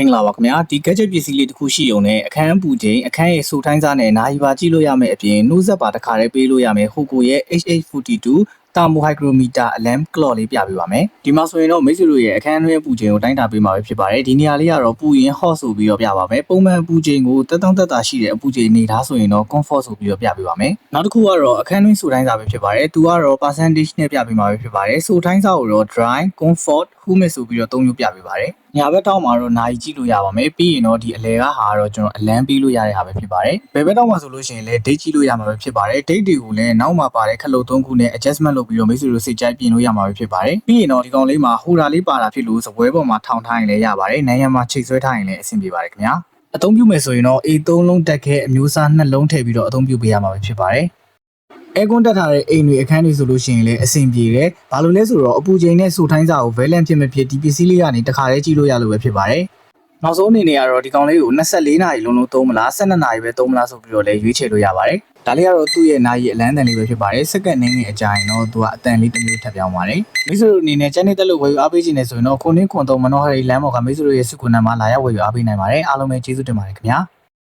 မင်္ဂလာပါခင်ဗျာဒီ gadget ပစ္စည်းလေးတစ်ခုရှိုံနဲ့အခန်းပူချိန်အခန်းရဲ့စူထိုင်းစားနဲ့နာရီပါကြည့်လို့ရမယ်အပြင်နှိုးဆက်ပါတစ်ခါတည်းပေးလို့ရမယ်ဟိုကိုရဲ့ HH42 thermo hygrometer alarm clock လေးပြပေးပါမယ်ဒီမှာဆိုရင်တော့မိတ်ဆွေတို့ရဲ့အခန်းတွင်းပူချိန်ကိုတိုင်းတာပေးမှာပဲဖြစ်ပါတယ်ဒီနေရာလေးကတော့ပူရင် hot ဆိုပြီးတော့ပြပါမယ်ပုံမှန်ပူချိန်ကိုတက်တောင့်တက်တာရှိတဲ့အပူချိန်အနေထားဆိုရင်တော့ comfort ဆိုပြီးတော့ပြပေးပါမယ်နောက်တစ်ခုကတော့အခန်းတွင်းစူထိုင်းစားပဲဖြစ်ပါတယ်သူကတော့ percentage နဲ့ပြပေးမှာပဲဖြစ်ပါတယ်စူထိုင်းစားကိုတော့ dry comfort humid ဆိုပြီးတော့သုံးမျိုးပြပေးပါတယ်ညာဘက်တောက်မှာတော့နိုင်ကြည့်လို့ရပါမယ်ပြီးရင်တော့ဒီအလဲကဟာတော့ကျွန်တော်အလန်းပေးလို့ရတဲ့ဟာပဲဖြစ်ပါတယ်ဘယ်ဘက်တောက်မှာဆိုလို့ရှိရင်လည်း date ကြည့်လို့ရမှာပဲဖြစ်ပါတယ် date တွေကိုလည်းနောက်မှာပါတဲ့ခလုတ်3ခုနဲ့ adjustment လုပ်ပြီးတော့မိတ်ဆွေတို့စိတ်ကြိုက်ပြင်လို့ရမှာပဲဖြစ်ပါတယ်ပြီးရင်တော့ဒီကောင်လေးမှာဟိုဒါလေးပါတာဖြစ်လို့စပွဲပေါ်မှာထောင်ထားရင်လည်းရပါတယ်နိုင်ရံမှာချိတ်ဆွဲထားရင်လည်းအဆင်ပြေပါတယ်ခင်ဗျာအသုံးပြုမယ်ဆိုရင်တော့ A3 လုံးတက်ခဲအမျိုးအစား2လုံးထည့်ပြီးတော့အသုံးပြုပေးရမှာပဲဖြစ်ပါတယ်အဲကွန်တက်ထားတဲ့အိမ်တွေအခန်းတွေဆိုလို့ရှိရင်လည်းအဆင်ပြေတယ်။ဘာလို့လဲဆိုတော့အပူချိန်နဲ့စူထိုင်းစာကို valent ဖြစ်မဖြစ်ဒီပစ္စည်းလေးကနေတခါတည်းကြည့်လို့ရလို့ပဲဖြစ်ပါတယ်။နောက်ဆုံးအနေနဲ့ကတော့ဒီကောင်လေးကို24နာရီလုံးလုံးသုံးမလား12နာရီပဲသုံးမလားဆိုပြီးတော့လည်းရွေးချယ်လို့ရပါတယ်။ဒါလေးကတော့သူ့ရဲ့နာရီအလန်းတန်လေးပဲဖြစ်ပါတယ်။စက္ကန့်နည်းငယ်အကြာရင်တော့သူကအတန်လေးတစ်မျိုးထပ်ပြောင်းပါတယ်။မိတ်ဆွေတို့အနေနဲ့ချန်နယ်တက်လို့ဝယ်ယူအားပေးခြင်းနဲ့ဆိုရင်တော့ခုနှစ်ခွန်3မနောဟရီလမ်းပေါ်ကမိတ်ဆွေတို့ရဲ့စုခုနမှာလာရောက်ဝယ်ယူအားပေးနိုင်ပါတယ်။အားလုံးပဲကျေးဇူးတင်ပါတယ်ခင်ဗျာ။